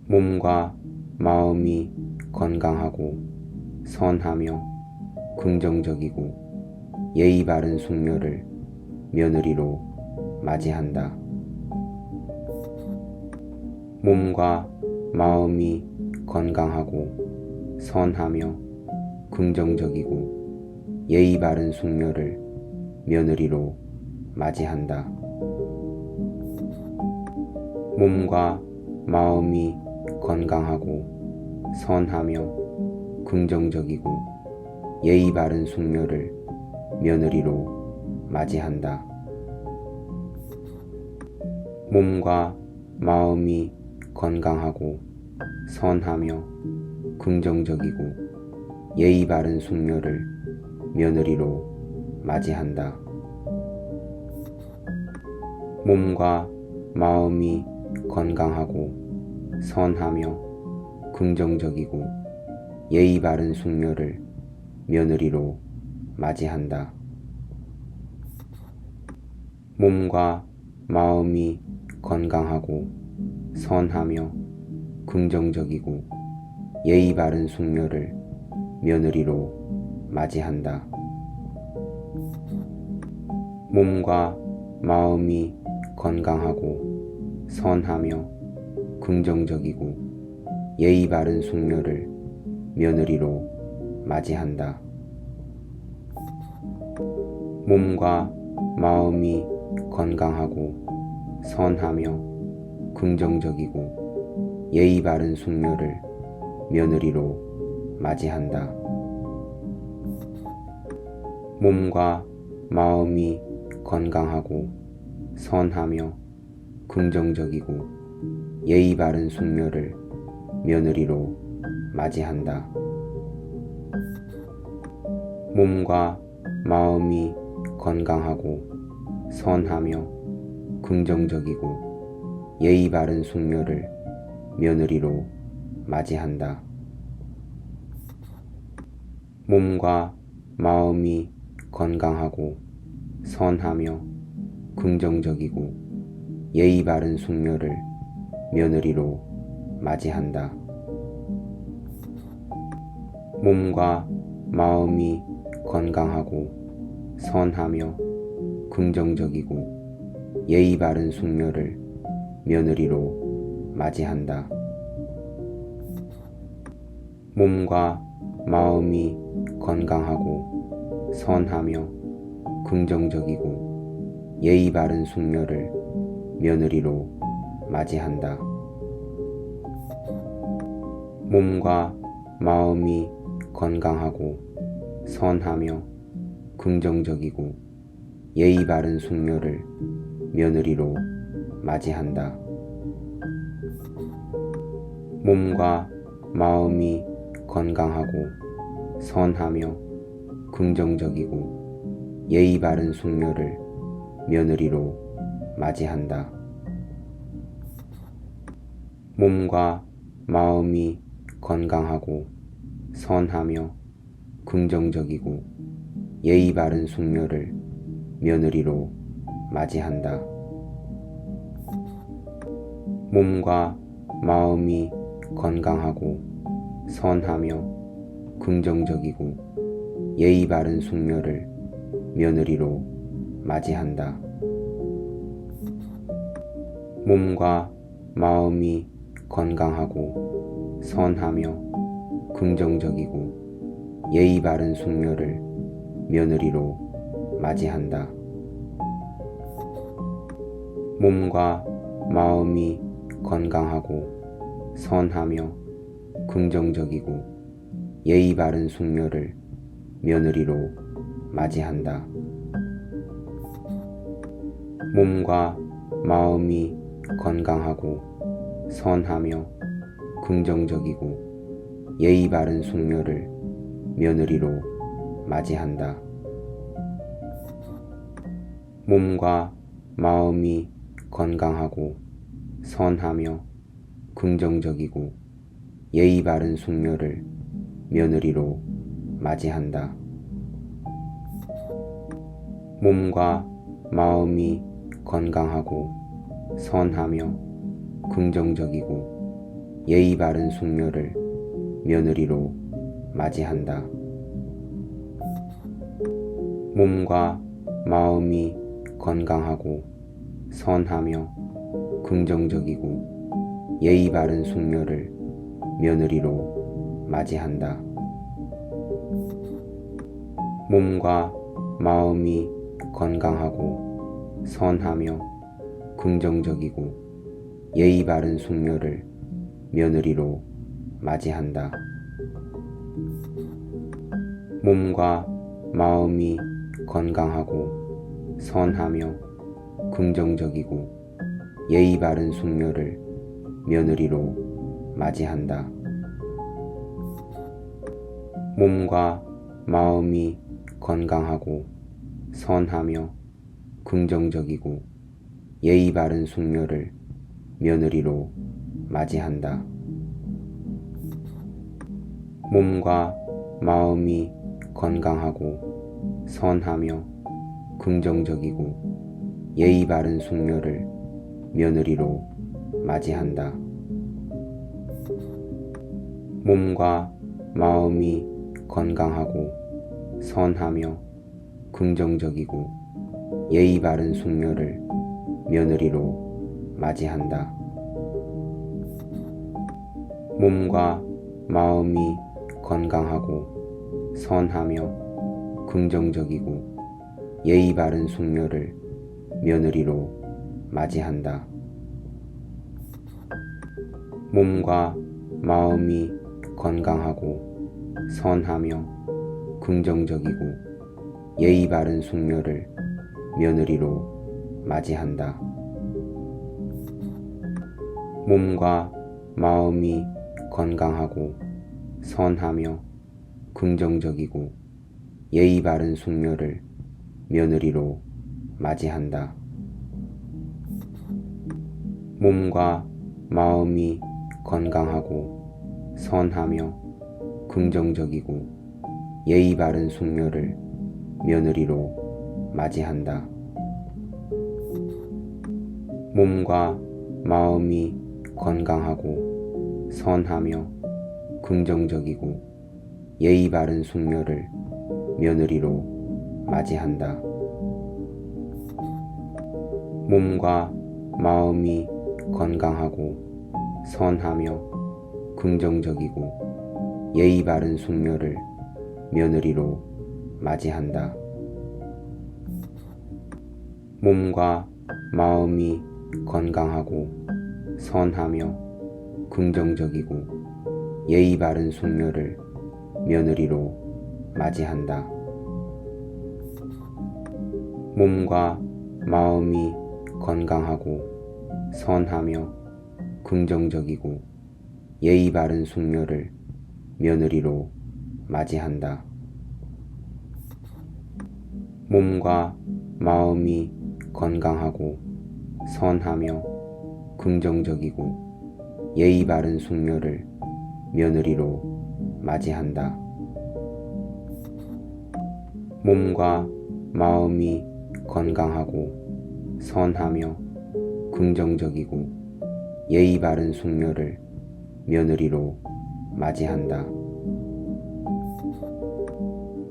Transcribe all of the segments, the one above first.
몸과 마음이 건강하고 선하며 긍정적이고 예의 바른 숙녀를 며느리로 맞이한다. 몸과 마음이 건강하고 선하며 긍정적이고 예의 바른 숙녀를 며느리로 맞이한다. 몸과 마음이 건강하고 선하며 긍정적이고 예의 바른 숙녀를 며느리로 맞이한다. 몸과 마음이 건강하고 선하며 긍정적이고 예의 바른 숙녀를 며느리로 맞이한다. 몸과 마음이 건강하고 선하며 긍정적이고 예의 바른 숙녀를 며느리로 맞이한다. 몸과 마음이 건강하고 선하며 긍정적이고 예의 바른 숙녀를 며느리로 맞이한다. 몸과 마음이 건강하고 선하며 긍정적이고 예의 바른 숙녀를 며느리로 맞이한다. 몸과 마음이 건강하고 선하며 긍정적이고 예의 바른 숙녀를 며느리로 맞이한다. 몸과 마음이 건강하고 선하며 긍정적이고 예의 바른 숙녀를 며느리로 맞이한다. 몸과 마음이 건강하고 선하며 긍정적이고 예의 바른 숙녀를 며느리로 맞이한다. 몸과 마음이 건강하고 선하며 긍정적이고 예의 바른 숙녀를 며느리로 맞이한다. 몸과 마음이 건강하고 선하며 긍정적이고 예의 바른 숙녀를 며느리로 맞이한다. 몸과 마음이 건강하고 선하며 긍정적이고 예의 바른 숙녀를 며느리로 맞이한다. 몸과 마음이 건강하고 선하며 긍정적이고 예의 바른 숙녀를 며느리로 맞이한다. 몸과 마음이 건강하고 선하며 긍정적이고 예의 바른 숙녀를 며느리로 맞이한다. 몸과 마음이 건강하고 선하며 긍정적이고 예의 바른 숙녀를 며느리로 맞이한다. 몸과 마음이 건강하고 선하며 긍정적이고 예의 바른 숙녀를 며느리로 맞이한다. 몸과 마음이 건강하고 선하며 긍정적이고 예의 바른 숙녀를 며느리로 맞이한다. 몸과 마음이 건강하고 선하며 긍정적이고 예의 바른 숙녀를 며느리로 맞이한다. 몸과 마음이 건강하고 선하며 긍정적이고 예의 바른 숙녀를 며느리로 맞이한다. 몸과 마음이 건강하고 선하며 긍정적이고 예의 바른 숙녀를 며느리로 맞이한다. 몸과 마음이 건강하고 선하며 긍정적이고 예의 바른 숙녀를 며느리로 맞이한다. 몸과 마음이 건강하고 선하며 긍정적이고 예의 바른 숙녀를 며느리로 맞이한다. 몸과 마음이 건강하고 선하며 긍정적이고 예의 바른 숙녀를 며느리로 맞이한다. 몸과 마음이 건강하고 선하며 긍정적이고 예의 바른 숙녀를 며느리로 맞이한다. 몸과 마음이 건강하고 선하며 긍정적이고 예의 바른 숙녀를 며느리로 맞이한다. 몸과 마음이 건강하고 선하며 긍정적이고 예의 바른 숙녀를 며느리로 맞이한다. 몸과 마음이 건강하고 선하며 긍정적이고 예의 바른 숙녀를 며느리로 맞이한다. 몸과 마음이 건강하고 선하며 긍정적이고 예의 바른 숙녀를 며느리로 맞이한다. 몸과 마음이 건강하고 선하며 긍정적이고 예의 바른 숙녀를 며느리로 맞이한다. 몸과 마음이 건강하고 선하며 긍정적이고 예의 바른 숙녀를 며느리로 맞이한다. 몸과 마음이 건강하고 선하며 긍정적이고 예의 바른 숙녀를 며느리로 맞이한다. 몸과 마음이 건강하고 선하며 긍정적이고 예의 바른 숙녀를 며느리로 맞이한다. 몸과 마음이 건강하고 선하며 긍정적이고 예의 바른 숙녀를 며느리로 맞이한다. 몸과 마음이 건강하고 선하며 긍정적이고 예의 바른 숙녀를 며느리로 맞이한다. 몸과 마음이 건강하고 선하며 긍정적이고 예의 바른 숙녀를 며느리로 맞이한다. 몸과 마음이 건강하고 선하며 긍정적이고 예의 바른 숙녀를 며느리로 맞이한다. 몸과 마음이 건강하고 선하며 긍정적이고 예의 바른 숙녀를 며느리로 맞이한다.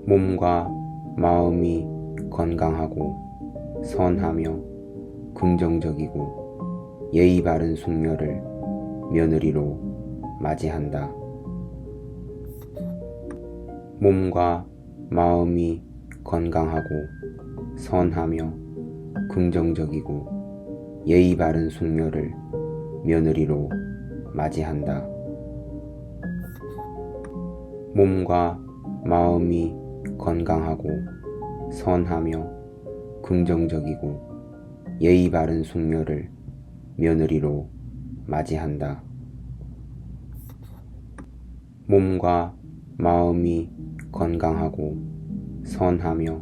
몸과 마음이 건강하고 선하며 긍정적이고 예의 바른 숙녀를 며느리로 맞이한다. 몸과 마음이 건강하고 선하며 긍정적이고 예의 바른 숙녀를 며느리로 맞이한다. 몸과 마음이 건강하고 선하며 긍정적이고 예의 바른 숙녀를 며느리로 맞이한다. 몸과 마음이 건강하고 선하며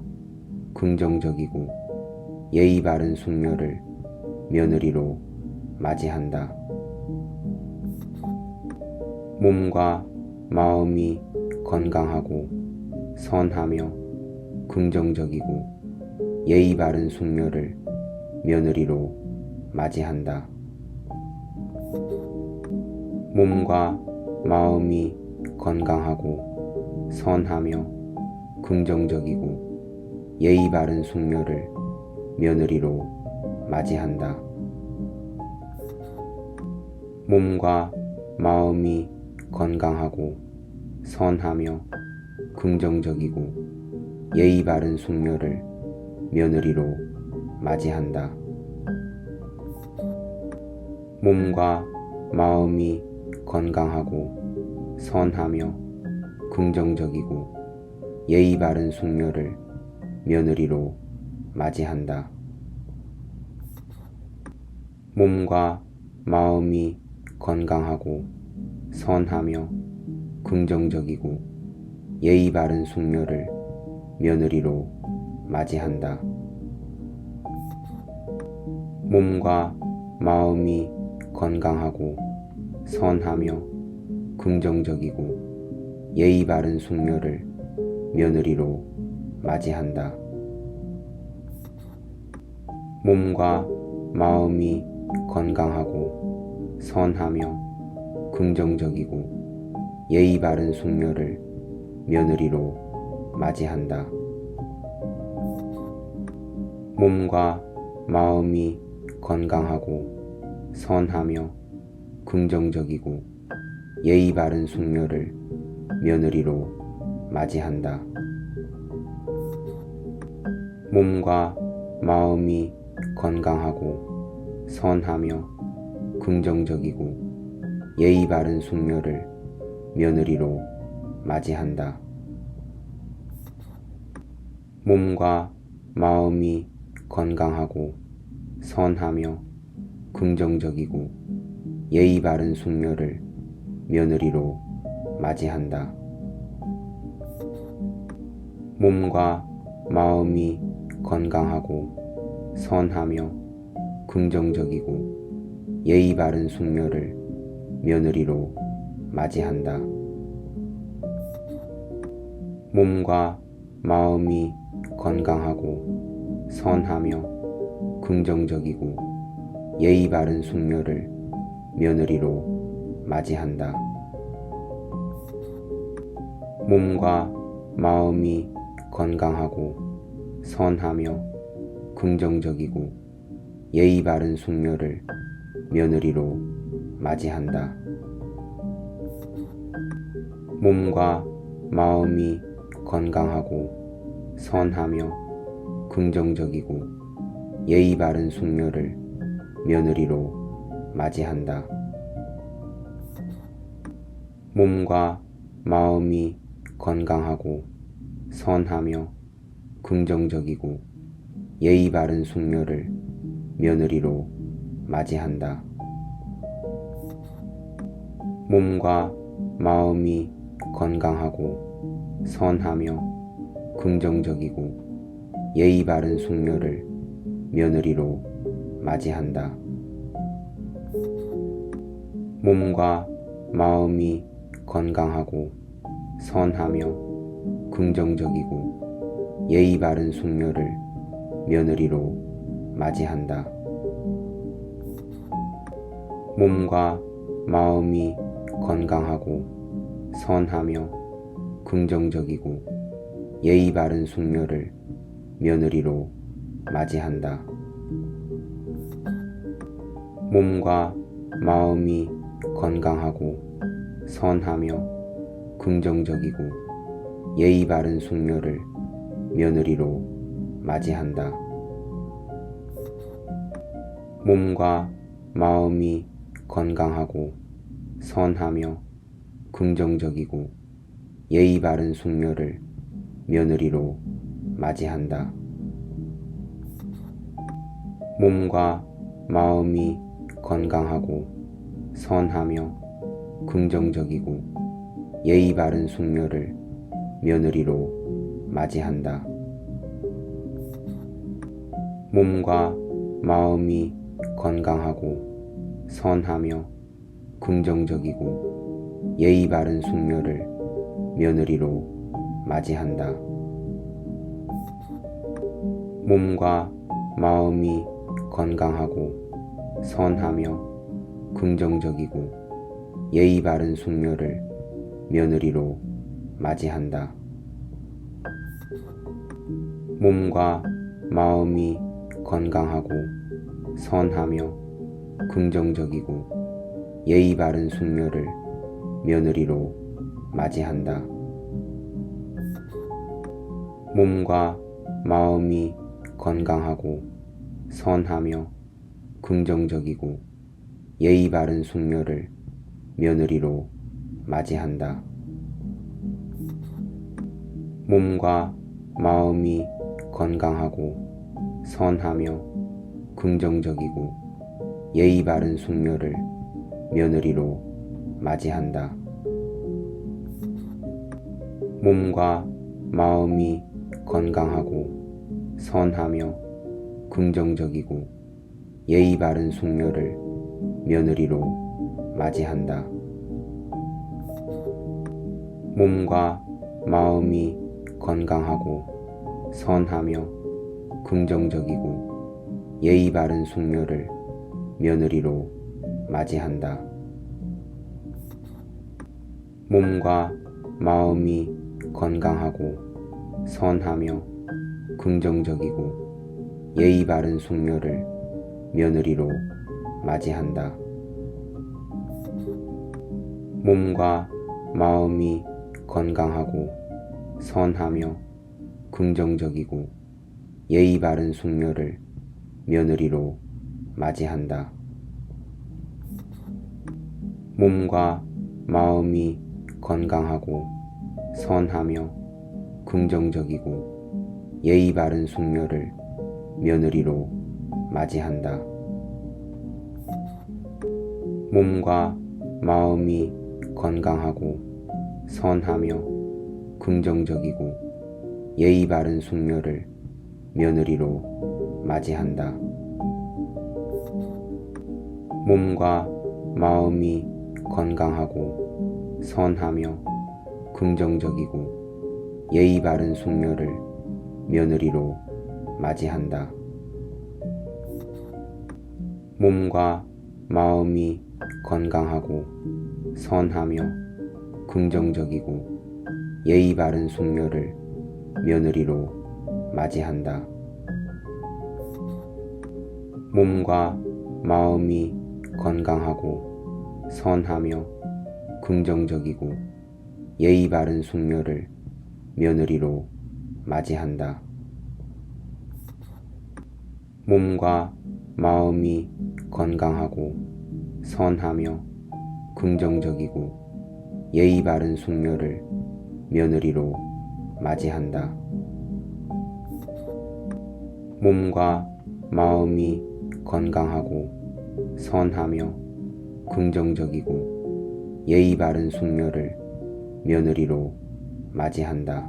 긍정적이고 예의 바른 숙녀를 며느리로 맞이한다. 몸과 마음이 건강하고 선하며 긍정적이고 예의 바른 숙녀를 며느리로 맞이한다. 몸과 마음이 건강하고 선하며 긍정적이고 예의 바른 숙녀를 며느리로 맞이한다. 몸과 마음이 건강하고 선하며 긍정적이고 예의 바른 숙녀를 며느리로 맞이한다. 몸과 마음이 건강하고 선하며 긍정적이고 예의 바른 숙녀를 며느리로 맞이한다. 몸과 마음이 건강하고 선하며 긍정적이고 예의 바른 숙녀를 며느리로 맞이한다. 몸과 마음이 건강하고 선하며 긍정적이고 예의 바른 숙녀를 며느리로 맞이한다. 몸과 마음이 건강하고 선하며 긍정적이고 예의 바른 숙녀를 며느리로 맞이한다. 몸과 마음이 건강하고 선하며 긍정적이고 예의 바른 숙녀를 며느리로 맞이한다. 몸과 마음이 건강하고 선하며 긍정적이고 예의 바른 숙녀를 며느리로 맞이한다. 몸과 마음이 건강하고 선하며 긍정적이고 예의 바른 숙녀를 며느리로 맞이한다. 몸과 마음이 건강하고 선하며 긍정적이고 예의 바른 숙녀를 며느리로 맞이한다. 몸과 마음이 건강하고 선하며 긍정적이고 예의 바른 숙녀를 며느리로 맞이한다. 몸과 마음이 건강하고 선하며 긍정적이고 예의 바른 숙녀를 며느리로 맞이한다. 몸과 마음이 건강하고 선하며 긍정적이고 예의 바른 숙녀를 며느리로 맞이한다. 몸과 마음이 건강하고 선하며 긍정적이고 예의 바른 숙녀를 며느리로 맞이한다. 몸과 마음이 건강하고 선하며 긍정적이고 예의 바른 숙녀를 며느리로 맞이한다. 몸과 마음이 건강하고 선하며 긍정적이고 예의 바른 숙녀를 며느리로 맞이한다. 몸과 마음이 건강하고 선하며 긍정적이고 예의 바른 숙녀를 며느리로 맞이한다. 몸과 마음이 건강하고 선하며 긍정적이고 예의 바른 숙녀를 며느리로 맞이한다. 몸과 마음이 건강하고 선하며 긍정적이고 예의 바른 숙녀를 며느리로 맞이한다. 몸과 마음이 건강하고 선하며 긍정적이고 예의 바른 숙녀를 며느리로 맞이한다. 몸과 마음이 건강하고 선하며 긍정적이고 예의 바른 숙녀를 며느리로 맞이한다. 몸과 마음이 건강하고 선하며 긍정적이고 예의 바른 숙녀를 며느리로 맞이한다. 몸과 마음이 건강하고 선하며 긍정적이고 예의 바른 숙녀를 며느리로 맞이한다. 몸과 마음이 건강하고 선하며 긍정적이고 예의 바른 숙녀를 며느리로 맞이한다. 몸과 마음이 건강하고 선하며 긍정적이고 예의 바른 숙녀를 며느리로 맞이한다. 몸과 마음이 건강하고 선하며 긍정적이고 예의 바른 숙녀를 며느리로 맞이한다. 몸과 마음이 건강하고 선하며 긍정적이고 예의 바른 숙녀를 며느리로 맞이한다. 몸과 마음이 건강하고 선하며 긍정적이고 예의 바른 숙녀를 며느리로 맞이한다. 몸과 마음이 건강하고 선하며 긍정적이고 예의 바른 숙녀를 며느리로 맞이한다. 몸과 마음이 건강하고 선하며 긍정적이고 예의 바른 숙녀를 며느리로 맞이한다. 몸과 마음이 건강하고 선하며 긍정적이고 예의 바른 숙녀를 며느리로 맞이한다. 몸과 마음이 건강하고 선하며 긍정적이고 예의 바른 숙녀를 며느리로 맞이한다. 몸과 마음이 건강하고 선하며 긍정적이고 예의 바른 숙녀를 며느리로 맞이한다. 몸과 마음이 건강하고 선하며 긍정적이고 예의 바른 숙녀를 며느리로 맞이한다. 몸과 마음이 건강하고 선하며 긍정적이고 예의 바른 숙녀를 며느리로 맞이한다. 몸과 마음이 건강하고 선하며 긍정적이고 예의 바른 숙녀를 며느리로 맞이한다.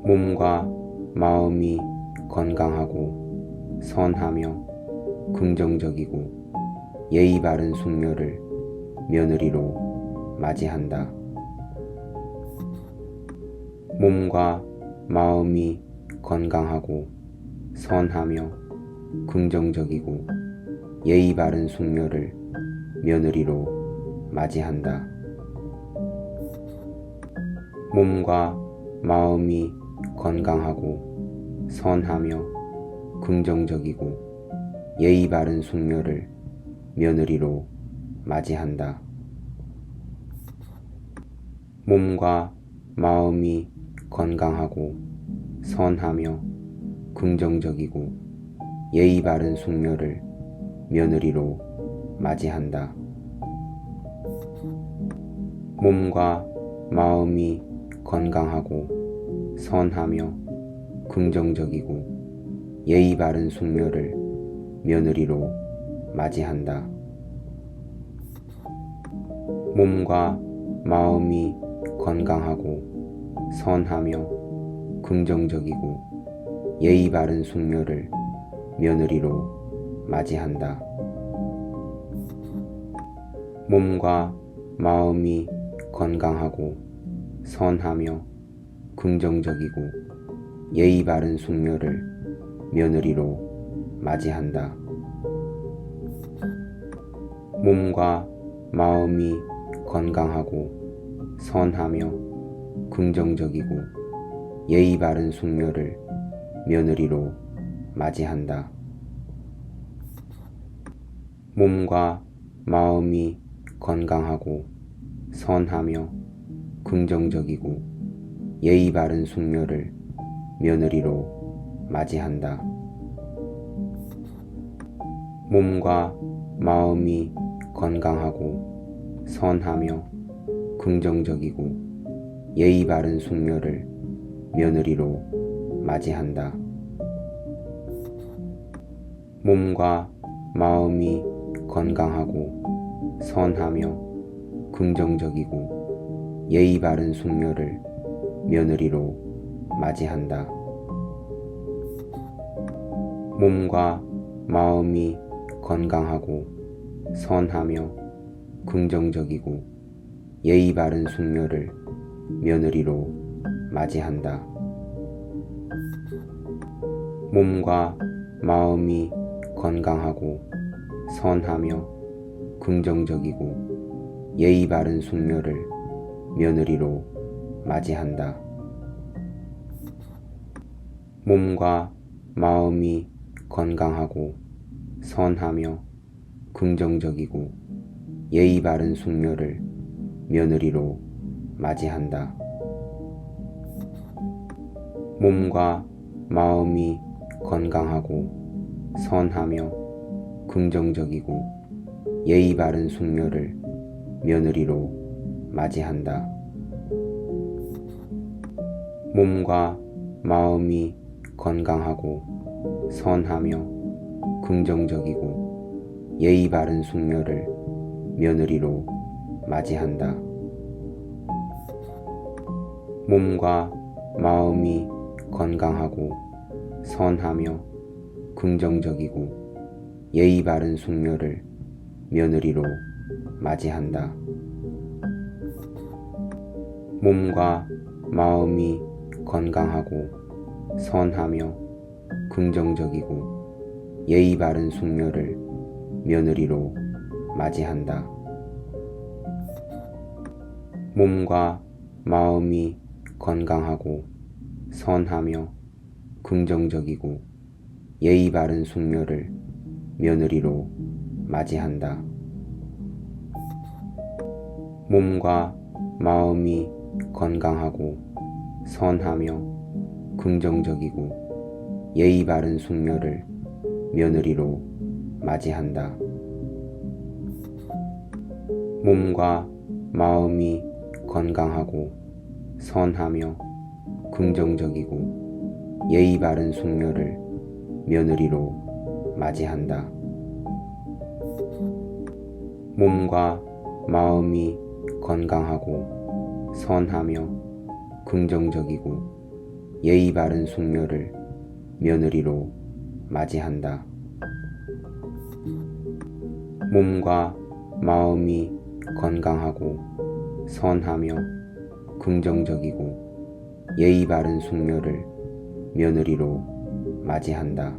몸과 마음이 건강하고 선하며 긍정적이고 예의 바른 숙녀를 며느리로 맞이한다. 몸과 마음이 건강하고 선하며 긍정적이고 예의 바른 숙녀를 며느리로 맞이한다. 몸과 마음이 건강하고 선하며 긍정적이고 예의 바른 숙녀를 며느리로 맞이한다. 몸과 마음이 건강하고 선하며 긍정적이고 예의 바른 숙녀를 며느리로 맞이한다. 몸과 마음이 건강하고 선하며 긍정적이고 예의 바른 숙녀를 며느리로 맞이한다. 몸과 마음이 건강하고 선하며 긍정적이고 예의 바른 숙녀를 며느리로 맞이한다. 몸과 마음이 건강하고 선하며 긍정적이고 예의 바른 숙녀를 며느리로 맞이한다. 몸과 마음이 건강하고 선하며 긍정적이고 예의 바른 숙녀를 며느리로 맞이한다. 몸과 마음이 건강하고 선하며 긍정적이고 예의 바른 숙녀를 며느리로 맞이한다. 몸과 마음이 건강하고 선하며 긍정적이고 예의 바른 숙녀를 며느리로 맞이한다. 몸과 마음이 건강하고 선하며 긍정적이고 예의 바른 숙녀를 며느리로 맞이한다. 몸과 마음이 건강하고 선하며 긍정적이고 예의 바른 숙녀를 며느리로 맞이한다. 몸과 마음이 건강하고 선하며 긍정적이고 예의 바른 숙녀를 며느리로 맞이한다. 몸과 마음이 건강하고 선하며 긍정적이고 예의 바른 숙녀를 며느리로 맞이한다. 몸과 마음이 건강하고 선하며 긍정적이고 예의 바른 숙녀를 며느리로 맞이한다. 몸과 마음이 건강하고 선하며 긍정적이고 예의 바른 숙녀를 며느리로 맞이한다. 몸과 마음이 건강하고 선하며 긍정적이고 예의 바른 숙녀를 며느리로 맞이한다. 몸과 마음이 건강하고 선하며 긍정적이고 예의 바른 숙녀를 며느리로 맞이한다. 몸과 마음이 건강하고 선하며 긍정적이고 예의 바른 숙녀를 며느리로 맞이한다. 몸과 마음이 건강하고 선하며 긍정적이고 예의 바른 숙녀를 며느리로 맞이한다. 몸과 마음이 건강하고 선하며 긍정적이고 예의 바른 숙녀를 며느리로 맞이한다. 몸과 마음이 건강하고 선하며 긍정적이고 예의 바른 숙녀를 며느리로 맞이한다. 몸과 마음이 건강하고 선하며 긍정적이고 예의 바른 숙녀를 며느리로 맞이한다.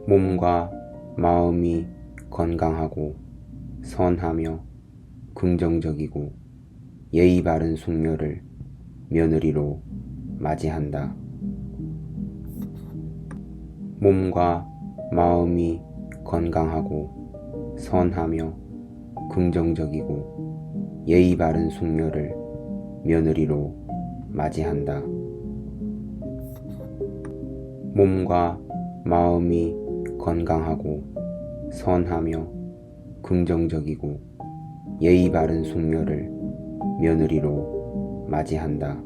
몸과 마음이 건강하고 선하며 긍정적이고 예의 바른 숙녀를 며느리로 맞이한다. 몸과 마음이 건강하고 선하며 긍정적이고 예의 바른 숙녀를 며느리로 맞이한다. 몸과 마음이 건강하고 선하며 긍정적이고 예의 바른 숙녀를 며느리로 맞이한다.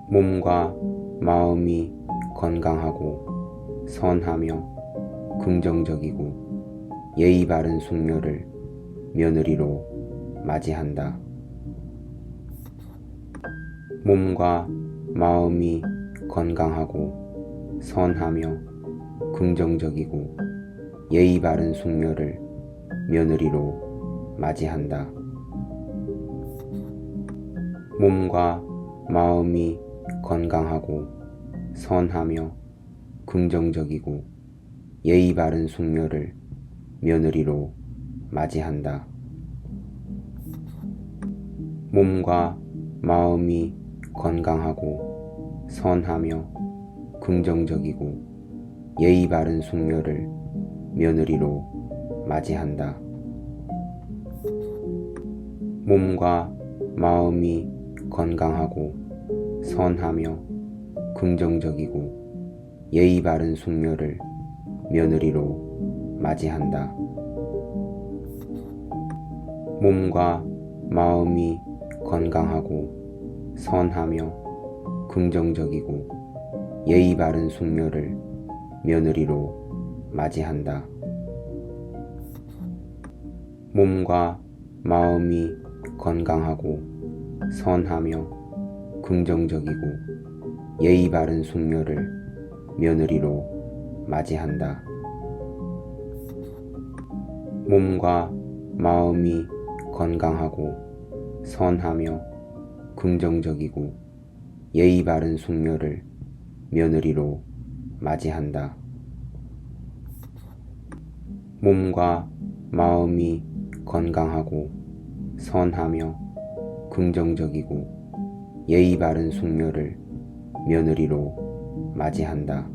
몸과 마음이 건강하고 선하며 긍정적이고 예의 바른 숙녀를 며느리로 맞이한다. 몸과 마음이 건강하고 선하며 긍정적이고 예의 바른 숙녀를 며느리로 맞이한다. 몸과 마음이 건강하고 선하며 긍정적이고 예의 바른 숙녀를 며느리로 맞이한다. 몸과 마음이 건강하고 선하며 긍정적이고 예의 바른 숙녀를 며느리로 맞이한다. 몸과 마음이 건강하고 선하며 긍정적이고 예의 바른 숙녀를 며느리로 맞이한다. 몸과 마음이 건강하고 선하며 긍정적이고 예의 바른 숙녀를 며느리로 맞이한다. 몸과 마음이 건강하고 선하며 긍정적이고 예의 바른 숙녀를 며느리로 맞이한다. 몸과 마음이 건강하고 선하며 긍정적이고 예의 바른 숙녀를 며느리로 맞이한다. 몸과 마음이 건강하고 선하며 긍정적이고 예의 바른 숙녀를 며느리로 맞이한다.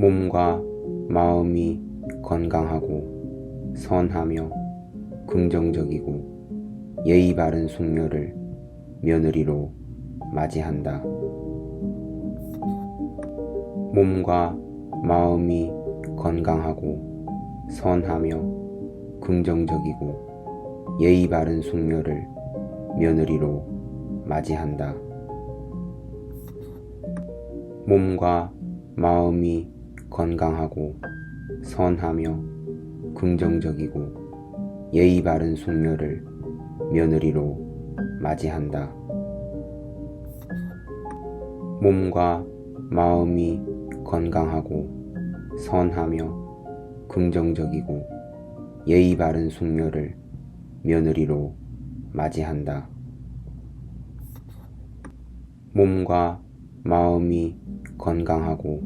몸과 마음이 건강하고 선하며 긍정적이고 예의 바른 숙녀를 며느리로 맞이한다. 몸과 마음이 건강하고 선하며 긍정적이고 예의 바른 숙녀를 며느리로 맞이한다. 몸과 마음이 건강하고 선하며 긍정적이고 예의 바른 숙녀를 며느리로 맞이한다. 몸과 마음이 건강하고 선하며 긍정적이고 예의 바른 숙녀를 며느리로 맞이한다. 몸과 마음이 건강하고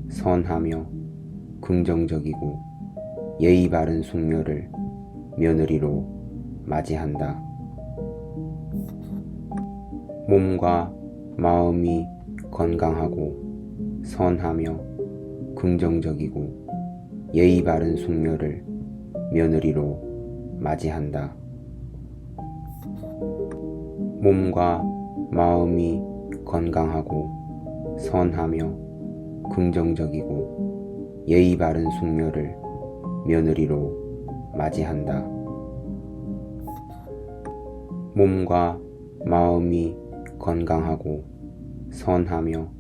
선하며 긍정적이고 예의 바른 숙녀를 며느리로 맞이한다. 몸과 마음이 건강하고 선하며 긍정적이고 예의 바른 숙녀를 며느리로 맞이한다. 몸과 마음이 건강하고 선하며 긍정적이고 예의 바른 숙녀를 며느리로 맞이한다. 몸과 마음이 건강하고 선하며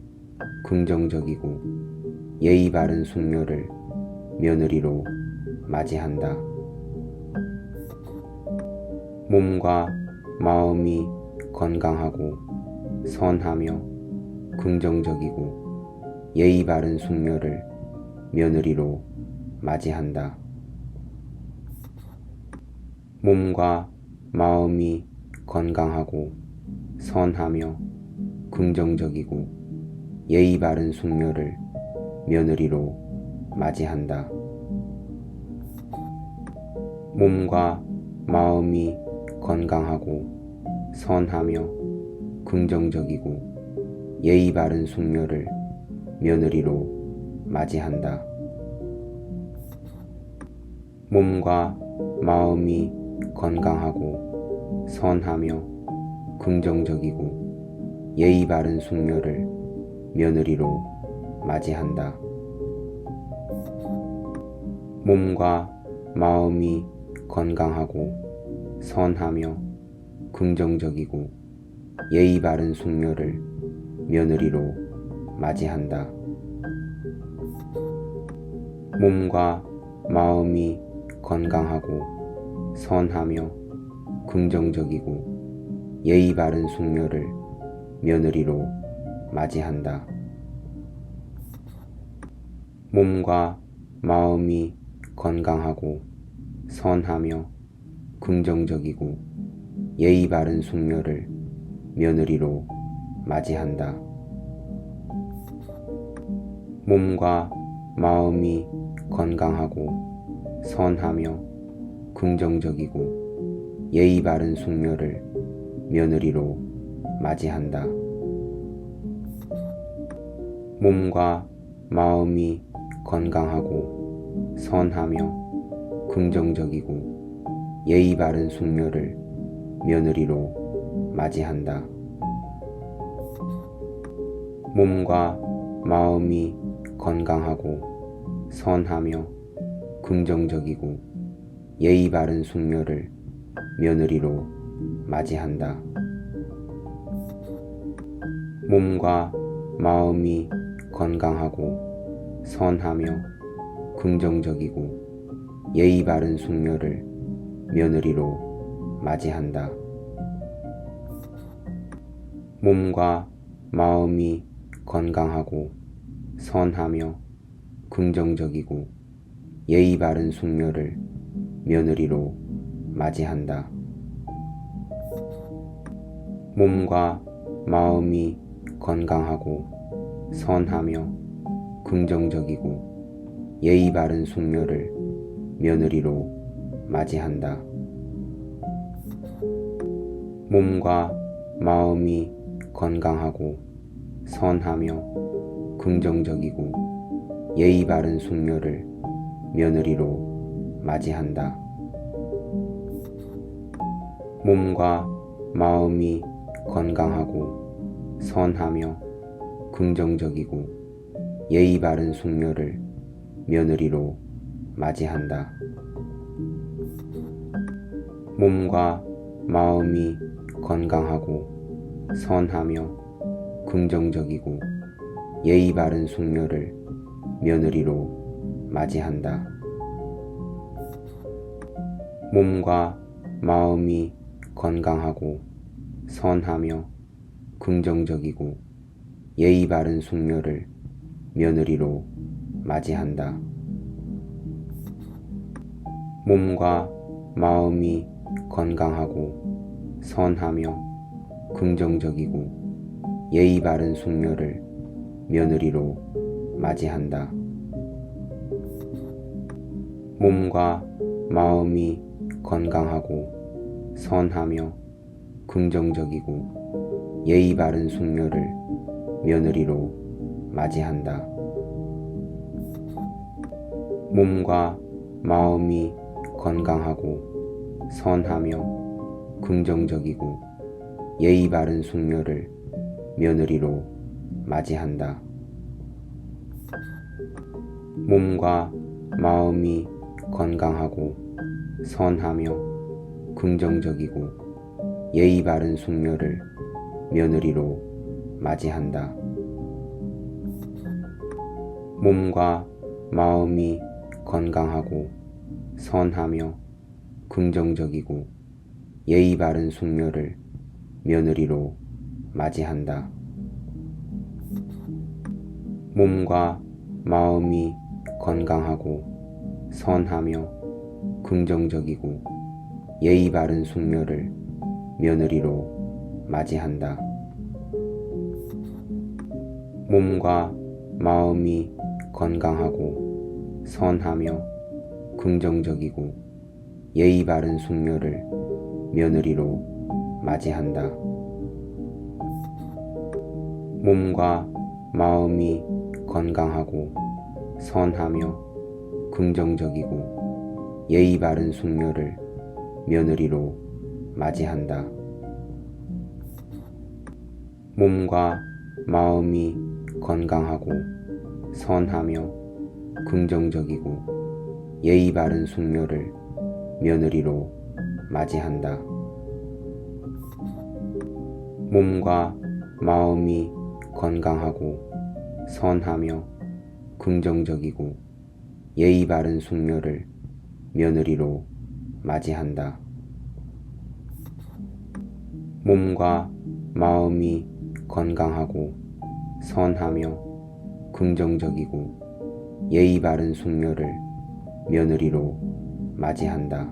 긍정적이고 예의 바른 숙녀를 며느리로 맞이한다. 몸과 마음이 건강하고 선하며 긍정적이고 예의 바른 숙녀를 며느리로 맞이한다. 몸과 마음이 건강하고 선하며 긍정적이고 예의 바른 숙녀를 며느리로 맞이한다. 몸과 마음이 건강하고 선하며 긍정적이고 예의 바른 숙녀를 며느리로 맞이한다. 몸과 마음이 건강하고 선하며 긍정적이고 예의 바른 숙녀를 며느리로 맞이한다. 몸과 마음이 건강하고 선하며 긍정적이고 예의 바른 숙녀를 며느리로 맞이한다. 몸과 마음이 건강하고 선하며 긍정적이고 예의 바른 숙녀를 며느리로 맞이한다. 몸과 마음이 건강하고 선하며 긍정적이고 예의 바른 숙녀를 며느리로 맞이한다. 몸과 마음이 건강하고 선하며 긍정적이고 예의 바른 숙녀를 며느리로 맞이한다. 몸과 마음이 건강하고 선하며 긍정적이고 예의 바른 숙녀를 며느리로 맞이한다. 몸과 마음이 건강하고 선하며 긍정적이고 예의 바른 숙녀를 며느리로 맞이한다. 몸과 마음이 건강하고 선하며 긍정적이고 예의 바른 숙녀를 며느리로 맞이한다. 몸과 마음이 건강하고 선하며 긍정적이고 예의 바른 숙녀를 며느리로 맞이한다. 몸과 마음이 건강하고 선하며 긍정적이고 예의 바른 숙녀를 며느리로 맞이한다. 몸과 마음이 건강하고 선하며 긍정적이고 예의 바른 숙녀를 며느리로 맞이한다. 몸과 마음이 건강하고 선하며 긍정적이고 예의 바른 숙녀를 며느리로 맞이한다. 몸과 마음이 건강하고 선하며 긍정적이고 예의 바른 숙녀를 며느리로 맞이한다. 몸과 마음이 건강하고 선하며 긍정적이고 예의 바른 숙녀를 며느리로 맞이한다. 몸과 마음이 건강하고 선하며 긍정적이고 예의 바른 숙녀를 며느리로 맞이한다. 몸과 마음이 건강하고 선하며 긍정적이고 예의 바른 숙녀를 며느리로 맞이한다. 몸과 마음이 건강하고 선하며 긍정적이고 예의 바른 숙녀를 며느리로 맞이한다. 몸과 마음이 건강하고 선하며 긍정적이고 예의 바른 숙녀를 며느리로 맞이한다. 몸과 마음이 건강하고 선하며 긍정적이고 예의 바른 숙녀를 며느리로 맞이한다. 몸과 마음이 건강하고 선하며 긍정적이고 예의 바른 숙녀를 며느리로 맞이한다. 몸과 마음이 건강하고 선하며 긍정적이고 예의 바른 숙녀를 며느리로 맞이한다. 몸과 마음이 건강하고 선하며 긍정적이고 예의 바른 숙녀를 며느리로 맞이한다. 몸과 마음이 건강하고 선하며 긍정적이고 예의 바른 숙녀를 며느리로 맞이한다. 몸과 마음이 건강하고 선하며 긍정적이고 예의 바른 숙녀를 며느리로 맞이한다. 몸과 마음이 건강하고 선하며 긍정적이고 예의 바른 숙녀를 며느리로 맞이한다.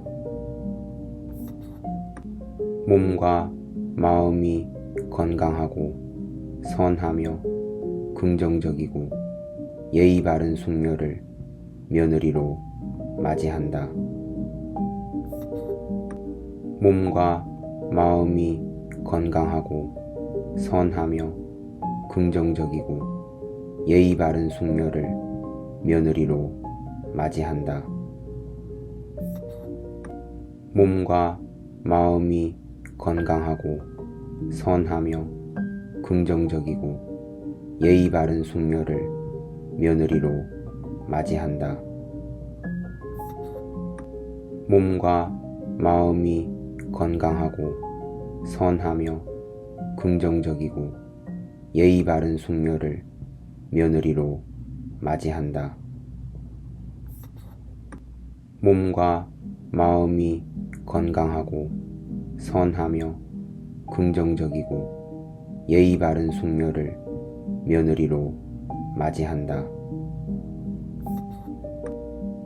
몸과 마음이 건강하고 선하며 긍정적이고 예의 바른 숙녀를 며느리로 맞이한다. 몸과 마음이 건강하고 선하며 긍정적이고 예의 바른 숙녀를 며느리로 맞이한다. 몸과 마음이 건강하고 선하며 긍정적이고 예의 바른 숙녀를 며느리로 맞이한다. 몸과 마음이 건강하고 선하며 긍정적이고 예의 바른 숙녀를 며느리로 맞이한다. 몸과 마음이 건강하고 선하며 긍정적이고 예의 바른 숙녀를 며느리로 맞이한다.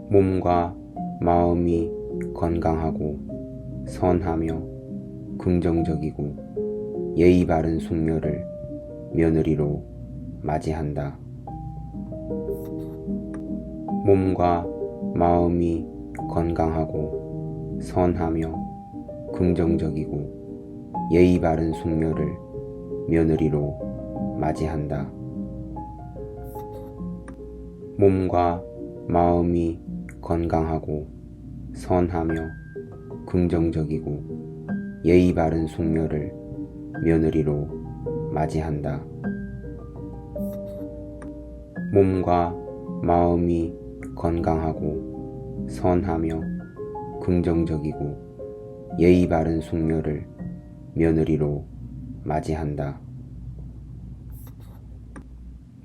몸과 마음이 건강하고 선하며 긍정적이고 예의 바른 숙녀를 며느리로 맞이한다. 몸과 마음이 건강하고 선하며 긍정적이고 예의 바른 숙녀를 며느리로 맞이한다. 몸과 마음이 건강하고 선하며 긍정적이고 예의 바른 숙녀를 며느리로 맞이한다. 몸과 마음이 건강하고 선하며 긍정적이고 예의 바른 숙녀를 며느리로 맞이한다.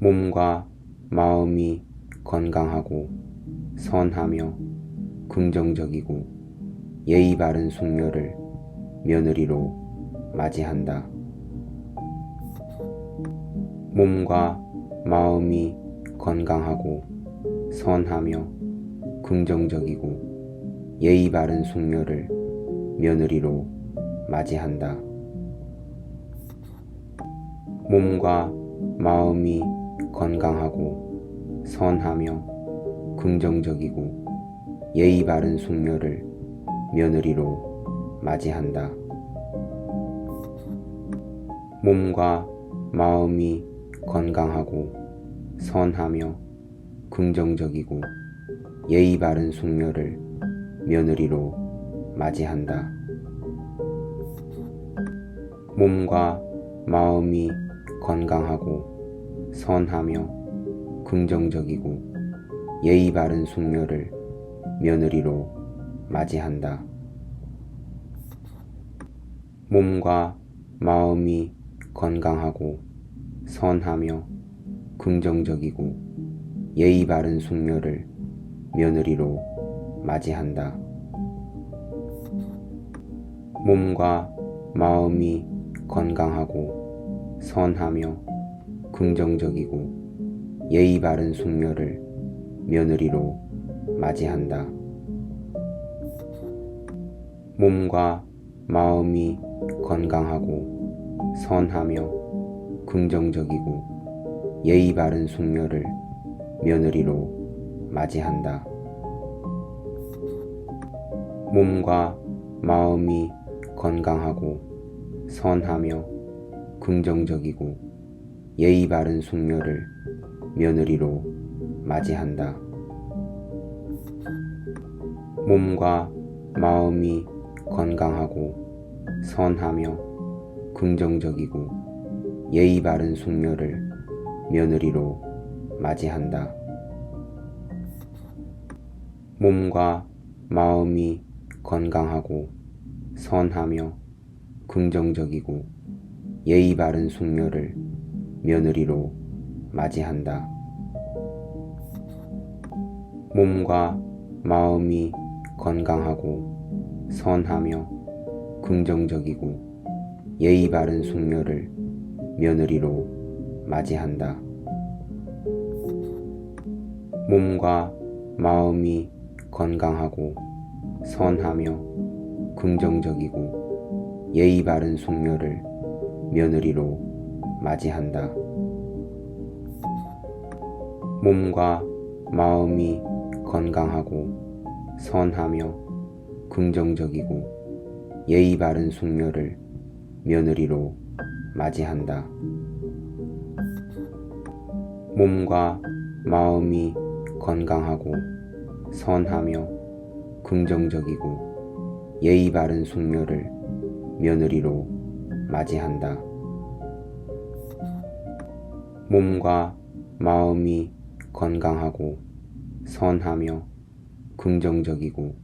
몸과 마음이 건강하고 선하며 긍정적이고 예의 바른 숙녀를 며느리로 맞이한다. 몸과 마음이 건강하고 선하며 긍정적이고 예의 바른 숙녀를 며느리로 맞이한다. 몸과 마음이 건강하고 선하며 긍정적이고 예의 바른 숙녀를 며느리로 맞이한다. 몸과 마음이 건강하고 선하며 긍정적이고 예의 바른 숙녀를 며느리로 맞이한다. 몸과 마음이 건강하고 선하며 긍정적이고 예의 바른 숙녀를 며느리로 맞이한다. 몸과 마음이 건강하고 선하며 긍정적이고 예의 바른 숙녀를 며느리로 맞이한다. 몸과 마음이 건강하고 선하며 긍정적이고 예의 바른 숙녀를 며느리로 맞이한다. 몸과 마음이 건강하고 선하며 긍정적이고 예의 바른 숙녀를 며느리로 맞이한다. 몸과 마음이 건강하고 선하며 긍정적이고 예의 바른 숙녀를 며느리로 맞이한다. 몸과 마음이 건강하고 선하며 긍정적이고 예의 바른 숙녀를 며느리로 맞이한다. 몸과 마음이 건강하고 선하며 긍정적이고 예의 바른 숙녀를 며느리로 맞이한다. 몸과 마음이 건강하고 선하며 긍정적이고 예의 바른 숙녀를 며느리로 맞이한다. 몸과 마음이 건강하고 선하며 긍정적이고 예의 바른 숙녀를 며느리로 맞이한다. 몸과 마음이 건강하고 선하며 긍정적이고 예의 바른 숙녀를 며느리로 맞이한다. 몸과 마음이 건강하고 선하며 긍정적이고 예의 바른 숙녀를 며느리로 맞이한다. 몸과 마음이 건강하고 선하며 긍정적이고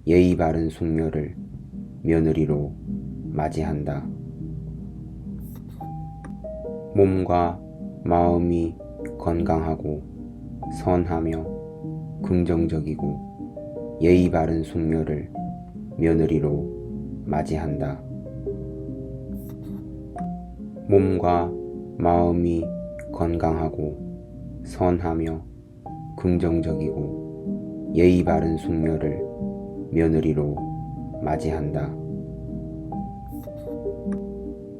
예의 바른 숙녀를 며느리로 맞이한다. 몸과 마음이 건강하고 선하며 긍정적이고 예의 바른 숙녀를 며느리로 맞이한다. 몸과 마음이 건강하고 선하며 긍정적이고 예의 바른 숙녀를 며느리로 맞이한다.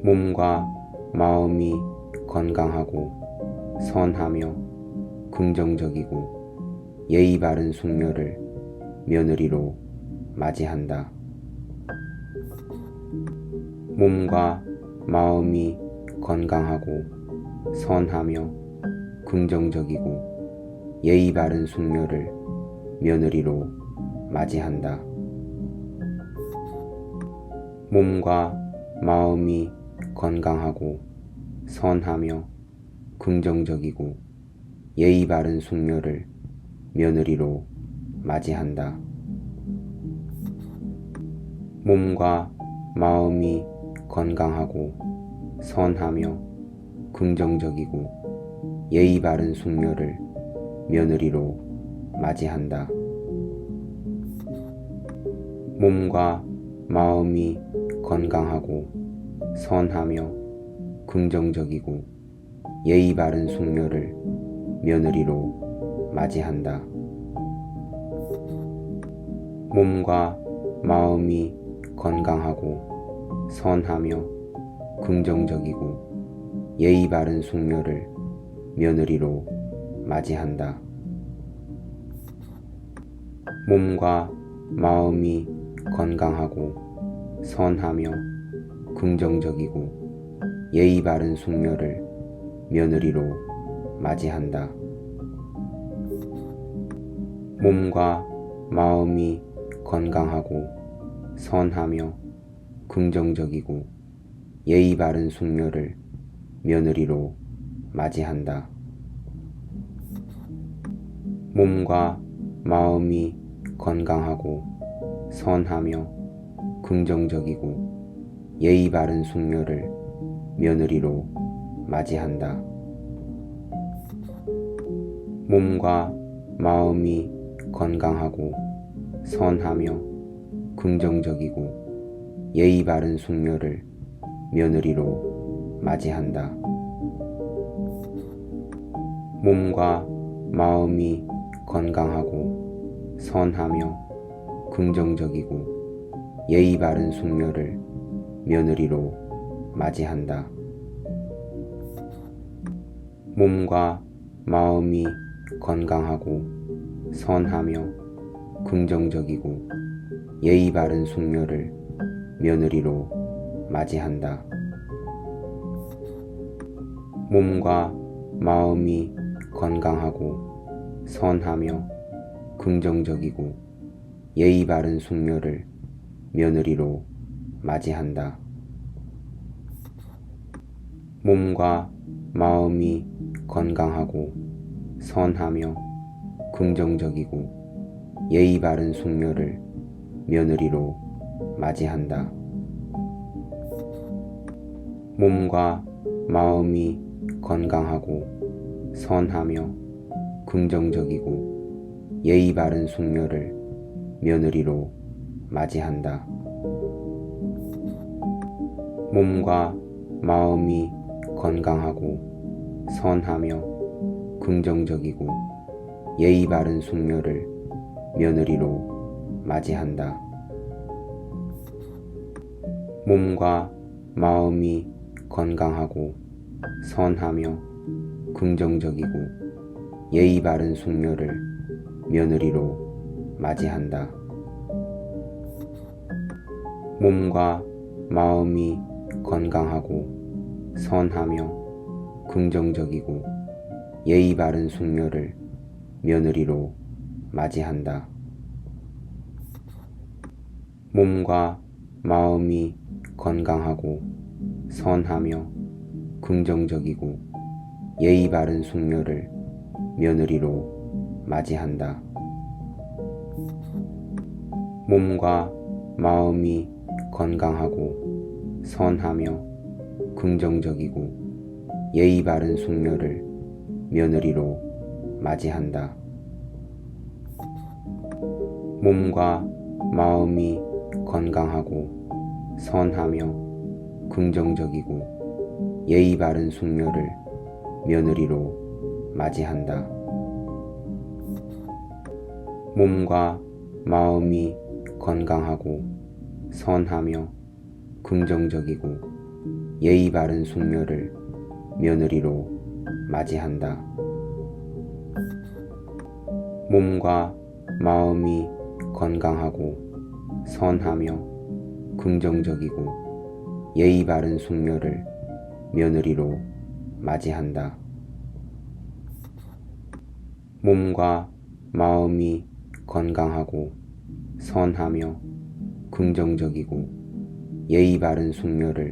몸과 마음이 건강하고 선하며 긍정적이고 예의 바른 숙녀를 며느리로 맞이한다. 몸과 마음이 건강하고 선하며 긍정적이고 예의 바른 숙녀를 며느리로 맞이한다. 몸과 마음이 건강하고 선하며 긍정적이고 예의 바른 숙녀를 며느리로 맞이한다. 몸과 마음이 건강하고 선하며 긍정적이고 예의 바른 숙녀를 며느리로 맞이한다. 몸과 마음이 건강하고 선하며 긍정적이고 예의 바른 숙녀를 며느리로 맞이한다. 몸과 마음이 건강하고 선하며 긍정적이고 예의 바른 숙녀를 며느리로 맞이한다. 몸과 마음이 건강하고 선하며 긍정적이고 예의 바른 숙녀를 며느리로 맞이한다. 몸과 마음이 건강하고 선하며 긍정적이고 예의 바른 숙녀를 며느리로 맞이한다. 몸과 마음이 건강하고 선하며 긍정적이고 예의 바른 숙녀를 며느리로 맞이한다. 몸과 마음이 건강하고 선하며 긍정적이고 예의 바른 숙녀를 며느리로 맞이한다. 몸과 마음이 건강하고 선하며 긍정적이고 예의 바른 숙녀를 며느리로 맞이한다. 몸과 마음이 건강하고 선하며 긍정적이고 예의 바른 숙녀를 며느리로 맞이한다. 몸과 마음이 건강하고 선하며 긍정적이고 예의 바른 숙녀를 며느리로 맞이한다. 몸과 마음이 건강하고 선하며 긍정적이고 예의 바른 숙녀를 며느리로 맞이한다. 몸과 마음이 건강하고 선하며 긍정적이고 예의 바른 숙녀를 며느리로 맞이한다. 몸과 마음이 건강하고 선하며 긍정적이고 예의 바른 숙녀를 며느리로 맞이한다. 몸과 마음이 건강하고 선하며 긍정적이고 예의 바른 숙녀를 며느리로 맞이한다. 몸과 마음이 건강하고 선하며 긍정적이고 예의 바른 숙녀를 며느리로 맞이한다. 몸과 마음이 건강하고 선하며 긍정적이고 예의 바른 숙녀를 며느리로 맞이한다. 몸과 마음이 건강하고 선하며 긍정적이고 예의 바른 숙녀를 며느리로 맞이한다. 몸과 마음이 건강하고 선하며 긍정적이고 예의 바른 숙녀를 며느리로 맞이한다. 몸과 마음이 건강하고 선하며 긍정적이고 예의 바른 숙녀를 며느리로 맞이한다. 몸과 마음이 건강하고 선하며 긍정적이고 예의 바른 숙녀를 며느리로 맞이한다. 몸과 마음이 건강하고 선하며 긍정적이고 예의 바른 숙녀를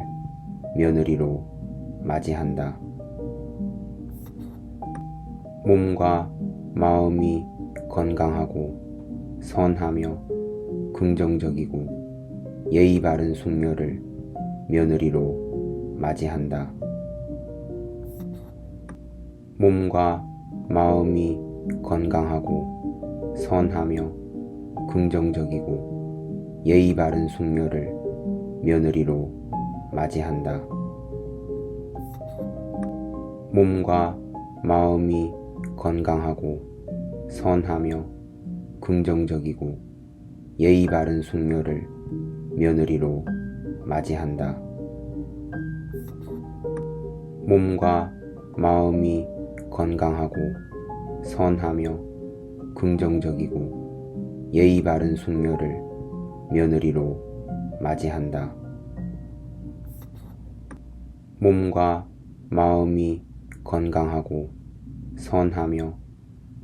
며느리로 맞이한다. 몸과 마음이 건강하고 선하며 긍정적이고 예의 바른 숙녀를 며느리로 맞이한다. 몸과 마음이 건강하고 선하며 긍정적이고 예의 바른 숙녀를 며느리로 맞이한다. 몸과 마음이 건강하고 선하며 긍정적이고 예의 바른 숙녀를 며느리로 맞이한다. 몸과 마음이 건강하고 선하며 긍정적이고 예의 바른 숙녀를 며느리로 맞이한다. 몸과 마음이 건강하고 선하며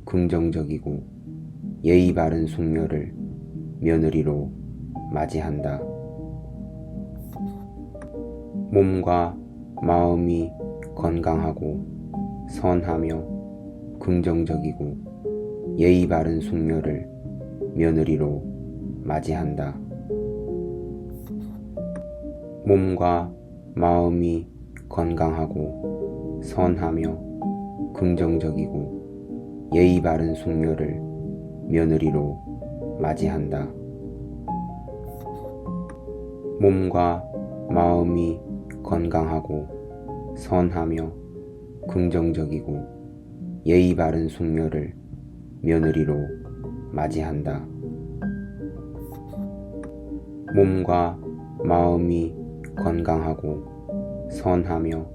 긍정적이고 예의 바른 숙녀를 며느리로 맞이한다. 몸과 마음이 건강하고 선하며 긍정적이고 예의 바른 숙녀를 며느리로 맞이한다. 몸과 마음이 건강하고 선하며 긍정적이고 예의 바른 숙녀를 며느리로 맞이한다. 몸과 마음이 건강하고 선하며 긍정적이고 예의 바른 숙녀를 며느리로 맞이한다. 몸과 마음이 건강하고 선하며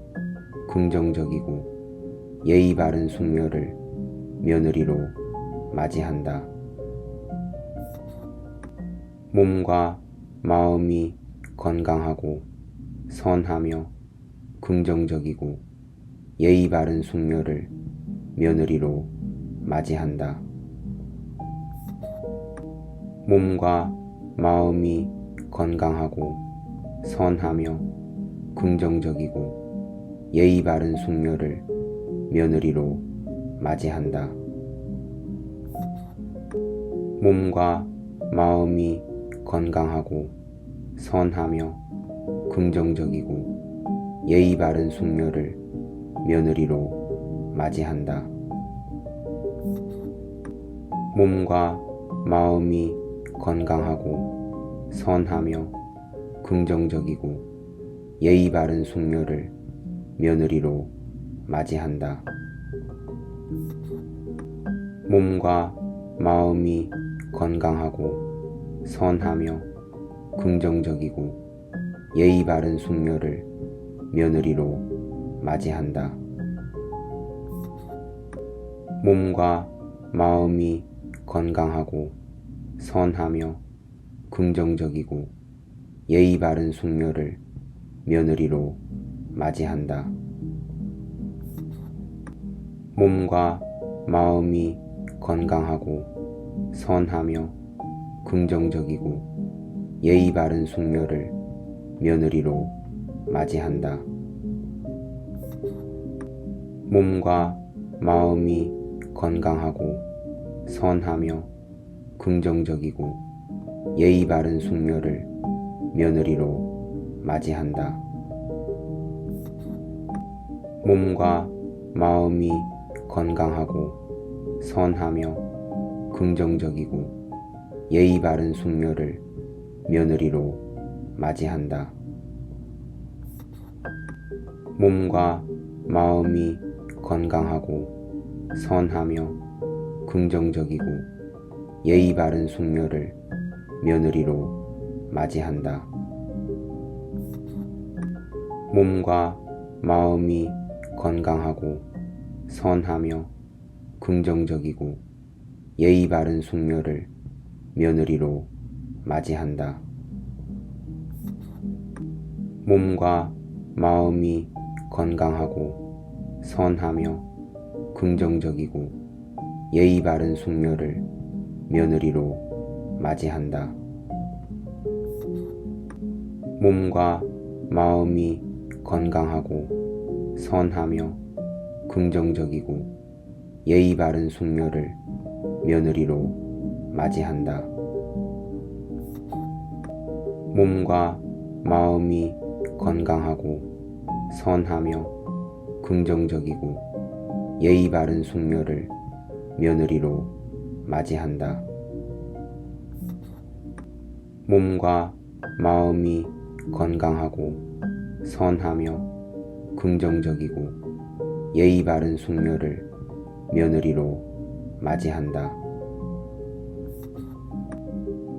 긍정적이고 예의 바른 숙녀를 며느리로 맞이한다. 몸과 마음이 건강하고 선하며 긍정적이고 예의 바른 숙녀를 며느리로 맞이한다. 몸과 마음이 건강하고 선하며 긍정적이고 예의 바른 숙녀를 며느리로 맞이한다. 몸과 마음이 건강하고 선하며 긍정적이고 예의 바른 숙녀를 며느리로 맞이한다. 몸과 마음이 건강하고 선하며 긍정적이고 예의 바른 숙녀를 며느리로 맞이한다. 몸과 마음이 건강하고 선하며 긍정적이고 예의 바른 숙녀를 며느리로 맞이한다. 몸과 마음이 건강하고 선하며 긍정적이고 예의 바른 숙녀를 며느리로 맞이한다. 몸과 마음이 건강하고 선하며 긍정적이고 예의 바른 숙녀를 며느리로 맞이한다. 몸과 마음이 건강하고 선하며 긍정적이고 예의 바른 숙녀를 며느리로 맞이한다. 몸과 마음이 건강하고 선하며 긍정적이고 예의 바른 숙녀를 며느리로 맞이한다. 몸과 마음이 건강하고 선하며 긍정적이고 예의 바른 숙녀를 며느리로 맞이한다. 몸과 마음이 건강하고 선하며 긍정적이고 예의 바른 숙녀를 며느리로 맞이한다. 몸과 마음이 건강하고 선하며 긍정적이고 예의 바른 숙녀를 며느리로 맞이한다. 몸과 마음이 건강하고 선하며 긍정적이고 예의 바른 숙녀를 며느리로 맞이한다. 몸과 마음이 건강하고 선하며 긍정적이고 예의 바른 숙녀를 며느리로 맞이한다. 몸과 마음이 건강하고 선하며 긍정적이고 예의 바른 숙녀를 며느리로 맞이한다.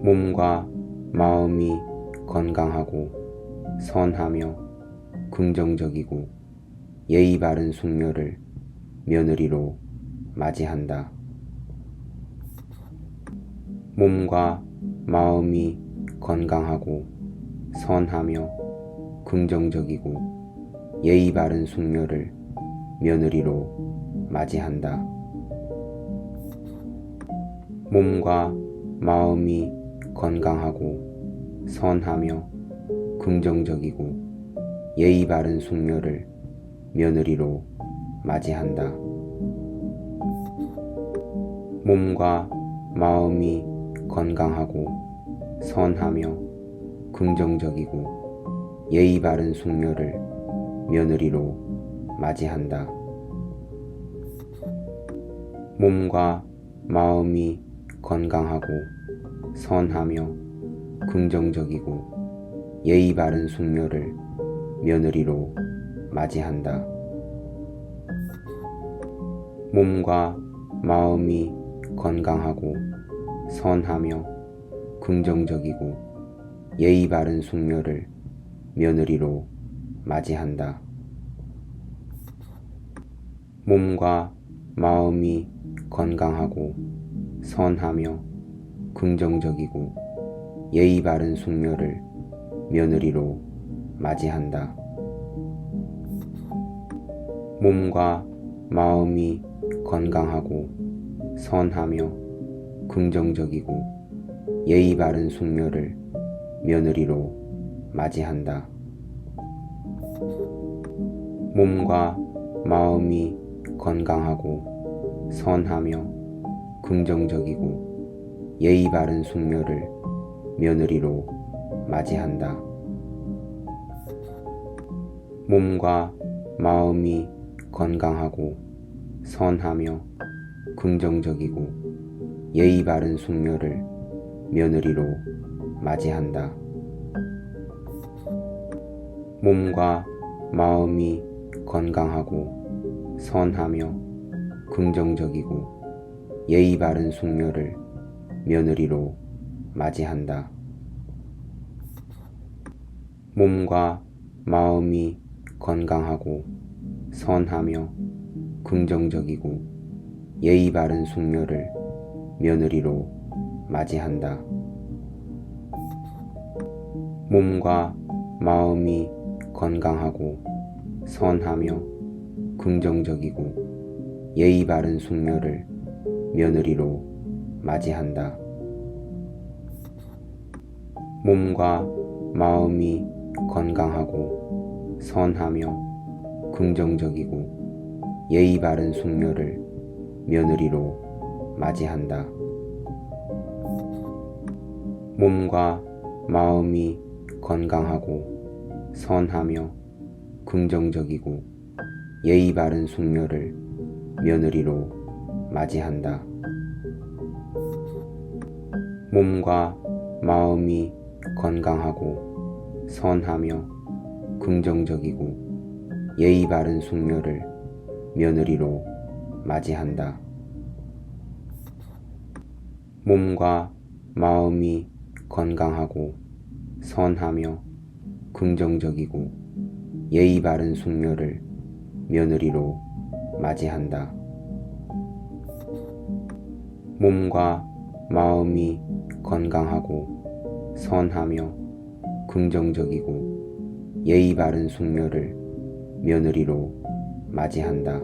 몸과 마음이 건강하고 선하며 긍정적이고 예의 바른 숙녀를 며느리로 맞이한다. 몸과 마음이 건강하고 선하며 긍정적이고 예의 바른 숙녀를 며느리로 맞이한다. 몸과 마음이 건강하고 선하며 긍정적이고 예의 바른 숙녀를 며느리로 맞이한다. 몸과 마음이 건강하고 선하며 긍정적이고 예의 바른 숙녀를 며느리로 맞이한다. 몸과 마음이 건강하고 선하며 긍정적이고 예의 바른 숙녀를 며느리로 맞이한다. 몸과 마음이 건강하고 선하며 긍정적이고 예의 바른 숙녀를 며느리로 맞이한다. 몸과 마음이 건강하고 선하며 긍정적이고 예의 바른 숙녀를 며느리로 맞이한다. 몸과 마음이 건강하고 선하며 긍정적이고 예의 바른 숙녀를 며느리로 맞이한다. 몸과 마음이 건강하고 선하며 긍정적이고 예의 바른 숙녀를 며느리로 맞이한다. 몸과 마음이 건강하고 선하며 긍정적이고 예의 바른 숙녀를 며느리로 맞이한다. 몸과 마음이 건강하고 선하며 긍정적이고 예의 바른 숙녀를 며느리로 맞이한다. 몸과 마음이 건강하고 선하며 긍정적이고 예의 바른 숙녀를 며느리로 맞이한다. 몸과 마음이 건강하고 선하며 긍정적이고 예의 바른 숙녀를 며느리로 맞이한다. 몸과 마음이 건강하고 선하며 긍정적이고 예의 바른 숙녀를 며느리로 맞이한다. 몸과 마음이 건강하고 선하며 긍정적이고 예의 바른 숙녀를 며느리로 맞이한다. 몸과 마음이 건강하고 선하며 긍정적이고 예의 바른 숙녀를 며느리로 맞이한다. 몸과 마음이 건강하고 선하며 긍정적이고 예의 바른 숙녀를 며느리로 맞이한다. 몸과 마음이 건강하고 선하며 긍정적이고 예의 바른 숙녀를 며느리로 맞이한다.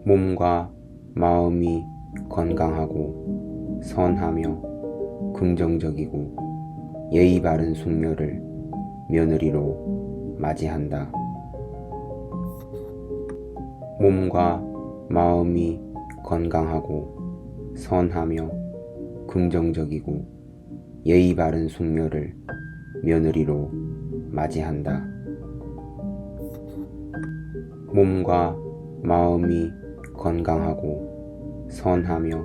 몸과 마음이 건강하고 선하며 긍정적이고 예의 바른 숙녀를 며느리로 맞이한다. 몸과 마음이 건강하고 선하며 긍정적이고 예의 바른 숙녀를 며느리로 맞이한다. 몸과 마음이 건강하고 선하며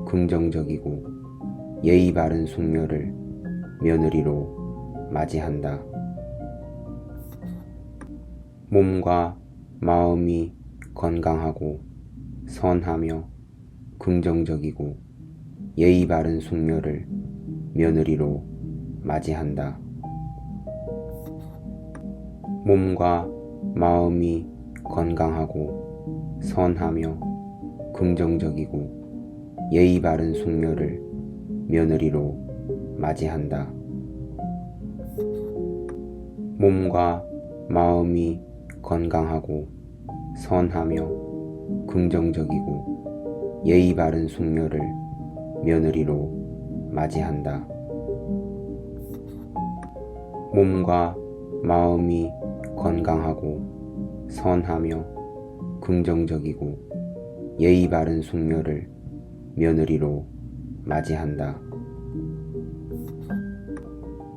긍정적이고 예의 바른 숙녀를 며느리로 맞이한다. 몸과 마음이 건강하고 선하며 긍정적이고 예의 바른 숙녀를 며느리로 맞이한다. 몸과 마음이 건강하고 선하며 긍정적이고 예의 바른 숙녀를 며느리로 맞이한다. 몸과 마음이 건강하고 선하며 긍정적이고 예의 바른 숙녀를 며느리로 맞이한다. 몸과 마음이 건강하고 선하며 긍정적이고 예의 바른 숙녀를 며느리로 맞이한다.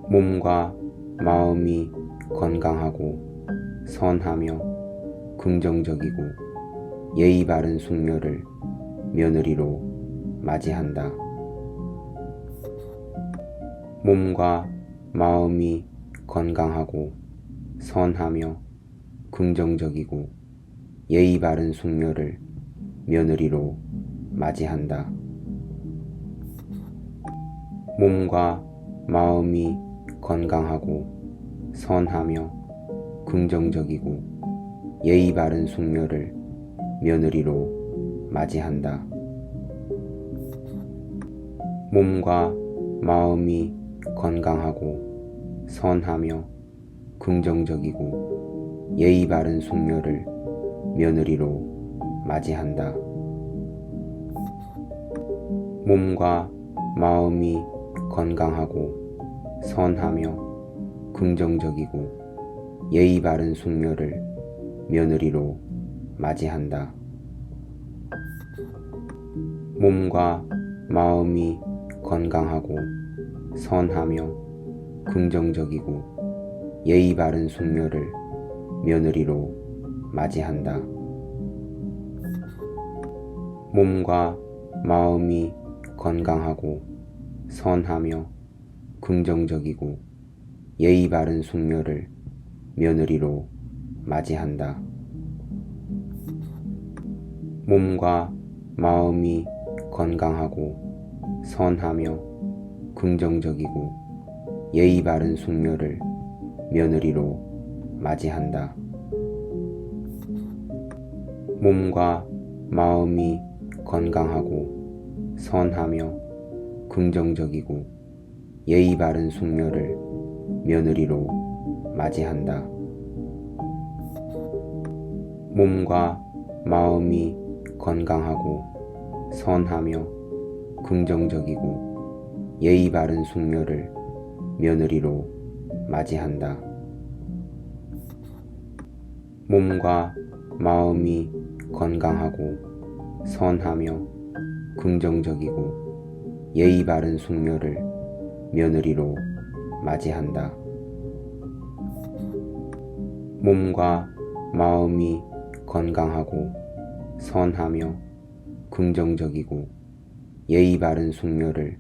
몸과 마음이 건강하고 선하며 긍정적이고 예의 바른 숙녀를 며느리로 맞이한다. 몸과 마음이 건강하고 선하며 긍정적이고 예의 바른 숙녀를 며느리로 맞이한다. 몸과 마음이 건강하고 선하며 긍정적이고 예의 바른 숙녀를 며느리로 맞이한다. 몸과 마음이 건강하고 선하며 긍정적이고 예의 바른 숙녀를 며느리로 맞이한다. 몸과 마음이 건강하고 선하며 긍정적이고 예의 바른 숙녀를 며느리로 맞이한다. 몸과 마음이 건강하고 선하며 긍정적이고 예의 바른 숙녀를 며느리로 맞이한다. 몸과 마음이 건강하고 선하며 긍정적이고 예의 바른 숙녀를 며느리로 맞이한다. 몸과 마음이 건강하고 선하며 긍정적이고 예의 바른 숙녀를 며느리로 맞이한다. 몸과 마음이 건강하고 선하며 긍정적이고 예의 바른 숙녀를 며느리로 맞이한다. 몸과 마음이 건강하고 선하며 긍정적이고 예의 바른 숙녀를 며느리로 맞이한다. 몸과 마음이 건강하고 선하며 긍정적이고 예의 바른 숙녀를 며느리로 맞이한다. 몸과 마음이 건강하고 선하며 긍정적이고 예의 바른 숙녀를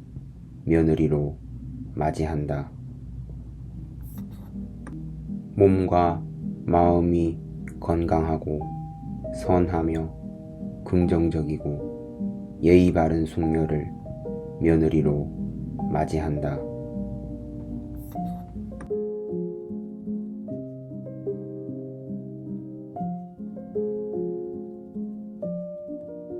며느리로 맞이한다. 몸과 마음이 건강하고 선하며 긍정적이고 예의 바른 숙녀를 며느리로 맞이한다.